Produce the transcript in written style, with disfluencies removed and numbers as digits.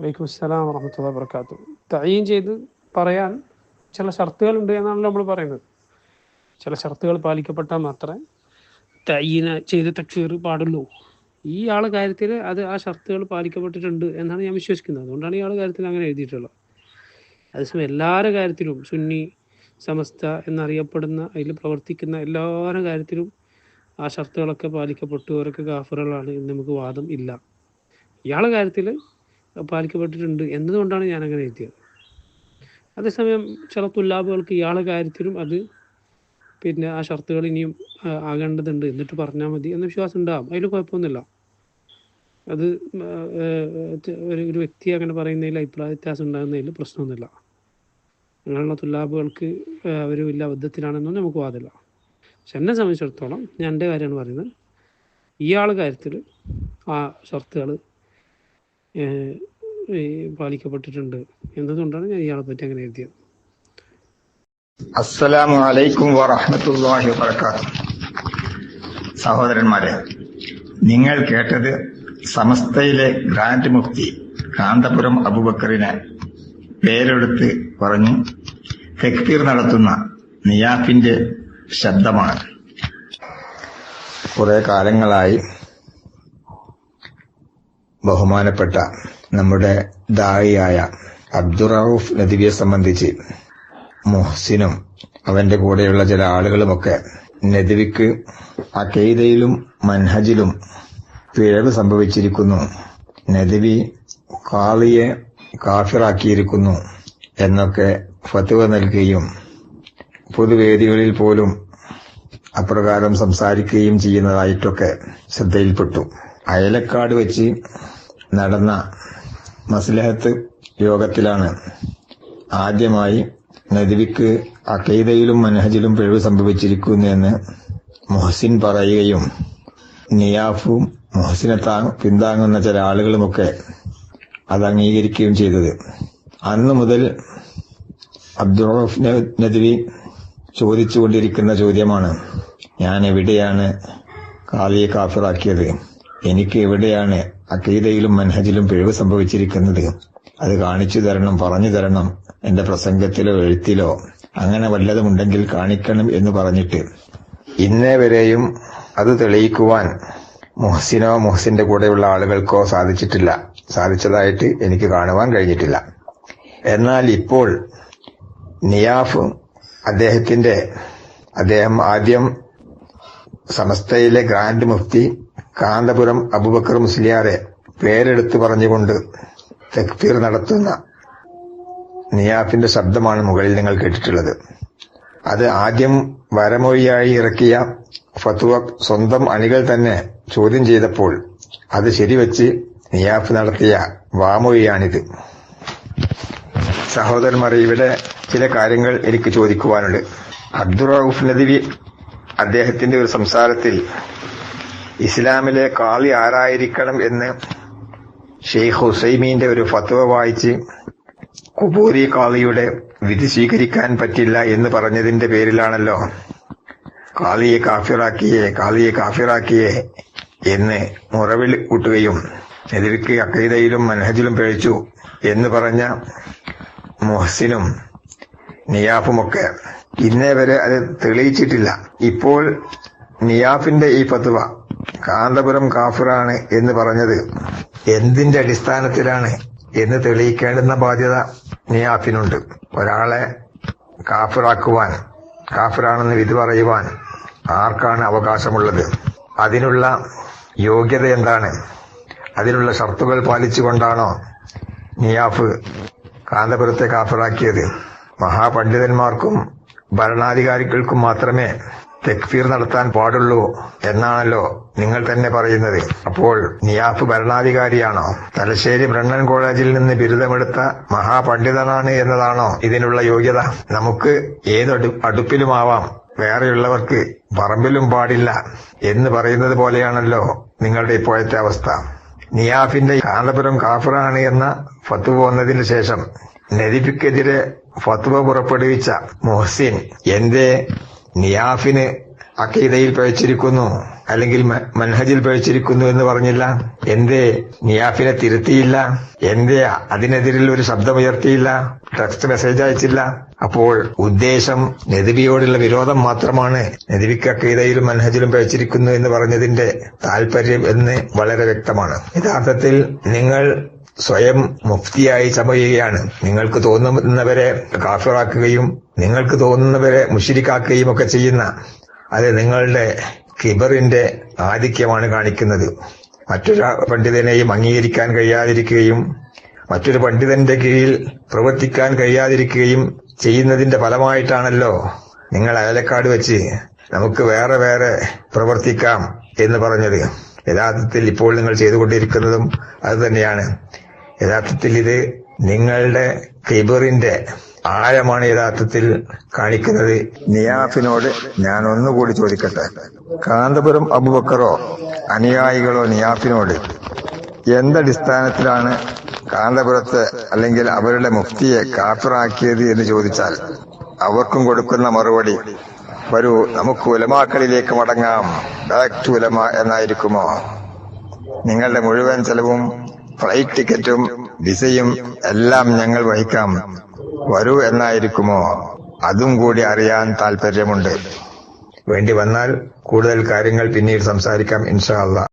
വലൈക്കും അസ്സലാം വറഹ്മത്തുള്ളാഹി വബറകാതുഹു. തഈൻ ചെയ്ത് പറയാൻ ചില ഷർത്തുകളുണ്ട് എന്നാണല്ലോ നമ്മൾ പറയുന്നത്. ചില ഷർത്തുകൾ പാലിക്കപ്പെട്ടാൽ മാത്രമേ തഈന ചെയ്ത് തക്ഫീർ പാടുള്ളൂ. ഈ ആളെ കാര്യത്തിൽ ആ ഷർത്തുകൾ പാലിക്കപ്പെട്ടിട്ടുണ്ട് എന്നാണ് ഞാൻ വിശ്വസിക്കുന്നത്. അതുകൊണ്ടാണ് ഈ ആളെ കാര്യത്തിൽ അങ്ങനെ എഴുതിയിട്ടുള്ളത്. അതേസമയം എല്ലാവരുടെ കാര്യത്തിലും സുന്നി സമസ്ത എന്നറിയപ്പെടുന്ന അതിൽ പ്രവർത്തിക്കുന്ന എല്ലാവരുടെ കാര്യത്തിലും ആ ഷർത്തുകളൊക്കെ പാലിക്കപ്പെട്ടു, അവരൊക്കെ കാഫിറുകളാണ് എന്ന് നമുക്ക് വാദം ഇല്ല. ഇയാളെ കാര്യത്തിൽ പാലിക്കപ്പെട്ടിട്ടുണ്ട് എന്നതുകൊണ്ടാണ് ഞാൻ അങ്ങനെ എഴുതിയത്. അതേസമയം ചില തുല്ലാബുകൾക്ക് ഇയാളെ കാര്യത്തിലും അത് ആ ഷർത്തുകൾ ഇനിയും ആകേണ്ടതുണ്ട് എന്നിട്ട് പറഞ്ഞാൽ മതി എന്ന വിശ്വാസം ഉണ്ടാകും. അതിൽ കുഴപ്പമൊന്നുമില്ല. അത് ഒരു വ്യക്തി അങ്ങനെ പറയുന്നതിൽ അഭിപ്രായ വ്യത്യാസം ഉണ്ടാകുന്നതിൽ പ്രശ്നമൊന്നുമില്ല. അങ്ങനെയുള്ള തുല്ലാബുകൾക്ക് അവർ വലിയ അബദ്ധത്തിലാണെന്നും നമുക്ക് വാദില്ല. പക്ഷെ എന്നെ സംബന്ധിച്ചിടത്തോളം ഞാൻ എൻ്റെ കാര്യമാണ് പറയുന്നത്. ഇയാളുടെ കാര്യത്തിൽ ആ ഷർത്തുകൾ പാലിക്കപ്പെട്ടിട്ടുണ്ട് എന്നതുകൊണ്ടാണ് ഞാൻ ഇയാളെ പറ്റി അങ്ങനെ എഴുതിയത്. അസ്സലാമു അലൈക്കും വറഹ്മത്തുള്ളാഹി വബറകാതുഹു. സഹോദരന്മാരെ, നിങ്ങൾ കേട്ടത് സമസ്തയിലെ ഗ്രാൻഡ് മുഫ്തി കാന്തപുരം അബൂബക്കറിനെ പേരെടുത്ത് പറഞ്ഞ് തക്ഫീർ നടത്തുന്ന നിയാഫിന്റെ ശബ്ദമാണ്. കുറെ കാലങ്ങളായി ബഹുമാനപ്പെട്ട നമ്മുടെ ദാഇയായ അബ്ദുറഊഫ് നദ്വിയെ സംബന്ധിച്ച് മുഹ്സിനും അവന്റെ കൂടെയുള്ള ചില ആളുകളുമൊക്കെ നദ്വിക്ക് അഖീദയിലും മൻഹജിലും പിഴവ് സംഭവിച്ചിരിക്കുന്നു, നദ്വി ഖാളിയെ കാഫിറാക്കിയിരിക്കുന്നു എന്നൊക്കെ ഫത്വ നൽകുകയും പൊതുവേദികളിൽ പോലും അപ്രകാരം സംസാരിക്കുകയും ചെയ്യുന്നതായിട്ടൊക്കെ ശ്രദ്ധയിൽപ്പെട്ടു. അയലക്കാട് വെച്ച് നടന്ന മസ്ലഹത്ത് യോഗത്തിലാണ് ആദ്യമായി നദ്വിക്ക് അഖീദയിലും മൻഹജിലും പിഴവ് സംഭവിച്ചിരിക്കുന്നു എന്ന് മുഹ്സിൻ പറയുകയും നിയാഫും മുഹ്സിനെ പിന്താങ്ങുന്ന ചില ആളുകളുമൊക്കെ അത് അംഗീകരിക്കുകയും ചെയ്തത്. അന്നു മുതൽ അബ്ദുറഊഫ് നദ്വി ചോദിച്ചുകൊണ്ടിരിക്കുന്ന ചോദ്യമാണ്, ഞാൻ എവിടെയാണ് ഖാളിയെ കാഫിറാക്കിയത്? എനിക്ക് എവിടെയാണ് അഖീദയിലും മൻഹജിലും പിഴവ് സംഭവിച്ചിരിക്കുന്നത്? അത് കാണിച്ചു തരണം, പറഞ്ഞു തരണം. എന്റെ പ്രസംഗത്തിലോ എഴുത്തിലോ അങ്ങനെ വല്ലതുമുണ്ടെങ്കിൽ കാണിക്കണം എന്ന് പറഞ്ഞിട്ട് ഇന്നേ വരെയും അത് തെളിയിക്കുവാൻ മുഹ്സിനോ മുഹ്സിന്റെ കൂടെയുള്ള ആളുകൾക്കോ സാധിച്ചതായിട്ട് എനിക്ക് കാണുവാൻ കഴിഞ്ഞിട്ടില്ല. എന്നാൽ ഇപ്പോൾ നിയാഫ് അദ്ദേഹം ആദ്യം സമസ്തയിലെ ഗ്രാൻഡ് മുഫ്തി കാന്തപുരം അബൂബക്കർ മുസ്ലിയാരെ പേരെടുത്ത് പറഞ്ഞുകൊണ്ട് തക്ഫീർ നടത്തുന്ന നിയാഫിന്റെ ശബ്ദമാണ് മുകളിൽ നിങ്ങൾ കേട്ടിട്ടുള്ളത്. അത് ആദ്യം വരമൊഴിയായി ഇറക്കിയ ഫത്വ സ്വന്തം അണികൾ തന്നെ ചോദ്യം ചെയ്തപ്പോൾ അത് ശരിവെച്ച് നിയാഫ് നടത്തിയ വാമൊഴിയാണിത്. സഹോദരന്മാരെ, ഇവിടെ ചില കാര്യങ്ങൾ എനിക്ക് ചോദിക്കുവാനുണ്ട്. അബ്ദുറഊഫ് നദ്വി അദ്ദേഹത്തിന്റെ ഒരു സംസാരത്തിൽ ഇസ്ലാമിലെ ഖാളി ആരായിരിക്കണം എന്ന് ഷെയ്ഖ് ഹുസൈമീന്റെ ഒരു ഫത്വ വായിച്ച് ഖുബൂരി ഖാളിയുടെ വിധി സ്വീകരിക്കാൻ പറ്റില്ല എന്ന് പറഞ്ഞതിന്റെ പേരിലാണല്ലോ ഖാളിയെ കാഫിറാക്കിയേ എന്ന് മുറവിൽ കൂട്ടുകയും നദ്വിക്ക് അഖീദയിലും മൻഹജിലും പിഴച്ചു എന്ന് പറഞ്ഞ മുഹ്സിനും നിയാഫുമൊക്കെ ഇന്നേ വരെ അത് തെളിയിച്ചിട്ടില്ല. ഇപ്പോൾ നിയാഫിന്റെ ഈ ഫത്വ കാന്തപുരം കാഫിറാണ് എന്ന് പറഞ്ഞത് എന്തിന്റെ അടിസ്ഥാനത്തിലാണ് എന്ന് തെളിയിക്കേണ്ടുന്ന ബാധ്യത നിയാഫിനുണ്ട്. ഒരാളെ കാഫിറാണെന്ന് വിധി പറയുവാൻ ആർക്കാണ് അവകാശമുള്ളത്? അതിനുള്ള യോഗ്യത എന്താണ്? അതിനുള്ള ഷർത്തുകൾ പാലിച്ചുകൊണ്ടാണോ നിയാഫ് കാന്തപുരത്തെ കാഫിറാക്കിയത്? മഹാപണ്ഡിതന്മാർക്കും ഭരണാധികാരികൾക്കും മാത്രമേ തക്ഫീർ നടത്താൻ പാടുള്ളൂ എന്നാണല്ലോ നിങ്ങൾ തന്നെ പറയുന്നത്. അപ്പോൾ നിയാഫ് ഭരണാധികാരിയാണോ? തലശ്ശേരി ബ്രണ്ണൻ കോളേജിൽ നിന്ന് ബിരുദമെടുത്ത മഹാപണ്ഡിതനാണ് എന്നതാണോ ഇതിനുള്ള യോഗ്യത? നമുക്ക് ഏത് അടുപ്പിലുമാവാം, വേറെയുള്ളവർക്ക് പറമ്പിലും പാടില്ല എന്ന് പറയുന്നത് പോലെയാണല്ലോ നിങ്ങളുടെ ഇപ്പോഴത്തെ അവസ്ഥ. നിയാഫിന്റെ കാന്തപുരം കാഫിറാണ് എന്ന ഫത്വ വന്നതിന് ശേഷം നദ്വിക്കെതിരെ ഫത്വ പുറപ്പെടുവിച്ച മുഹ്സിൻ എന്തേ നിയാഫിന് അഖീദയിൽ പഴിച്ചിരിക്കുന്നു, അല്ലെങ്കിൽ മൻഹജിൽ പഴിച്ചിരിക്കുന്നു എന്ന് പറഞ്ഞില്ല? എന്തേ നിയാഫിനെ തിരുത്തിയില്ല? എന്തേ അതിനെതിരിൽ ഒരു ശബ്ദമുയർത്തിയില്ല? Text message അയച്ചില്ല? അപ്പോൾ ഉദ്ദേശം നബിയോടുള്ള വിരോധം മാത്രമാണ് നബിക്ക് അഖീദയിലും മൻഹജിലും പഴിച്ചിരിക്കുന്നു എന്ന് പറഞ്ഞതിന്റെ താല്പര്യം എന്ന് വളരെ വ്യക്തമാണ്. യഥാർത്ഥത്തിൽ നിങ്ങൾ സ്വയം മുഫ്തിയായി ചമയുകയാണ്. നിങ്ങൾക്ക് തോന്നുന്നവരെ കാഫിറാക്കുകയും നിങ്ങൾക്ക് തോന്നുന്നവരെ മുശ്രിക്കാക്കുകയും ഒക്കെ ചെയ്യുന്ന അത് നിങ്ങളുടെ കിബറിന്റെ ആധിക്യമാണ് കാണിക്കുന്നത്. മറ്റൊരു പണ്ഡിതനെയും അംഗീകരിക്കാൻ കഴിയാതിരിക്കുകയും മറ്റൊരു പണ്ഡിതന്റെ കീഴിൽ പ്രവർത്തിക്കാൻ കഴിയാതിരിക്കുകയും ചെയ്യുന്നതിന്റെ ഫലമായിട്ടാണല്ലോ നിങ്ങൾ അയലക്കാട് വെച്ച് നമുക്ക് വേറെ വേറെ പ്രവർത്തിക്കാം എന്ന് പറഞ്ഞത്. യഥാർത്ഥത്തിൽ ഇപ്പോൾ നിങ്ങൾ ചെയ്തുകൊണ്ടിരിക്കുന്നതും അത് തന്നെയാണ്. യഥാർത്ഥത്തിൽ ഇത് നിങ്ങളുടെ കിബറിന്റെ ആഴമാണ് യഥാർത്ഥത്തിൽ കാണിക്കുന്നത്. നിയാഫിനോട് ഞാൻ ഒന്നുകൂടി ചോദിക്കട്ടെ, കാന്തപുരം അബൂബക്കറോ അനുയായികളോ നിയാഫിനോട് എന്തടിസ്ഥാനത്തിലാണ് കാന്തപുരത്ത് അല്ലെങ്കിൽ അവരുടെ മുഫ്തിയെ കാഫിറാക്കിയത് എന്ന് ചോദിച്ചാൽ അവർക്കും കൊടുക്കുന്ന മറുപടി വരൂ നമുക്ക് ഉലമാക്കളിലേക്ക് മടങ്ങാം, ബാക്ക് ടു ഉലമ എന്നായിരിക്കുമോ? നിങ്ങളുടെ മുഴുവൻ ചെലവും ഫ്ലൈറ്റ് ടിക്കറ്റും വിസയും എല്ലാം ഞങ്ങൾ വഹിക്കാം, വരൂ എന്നായിരിക്കുമോ? അതും കൂടി അറിയാൻ താല്പര്യമുണ്ട്. വേണ്ടി വന്നാൽ കൂടുതൽ കാര്യങ്ങൾ പിന്നീട് സംസാരിക്കാം ഇൻഷാ അല്ലാഹ്.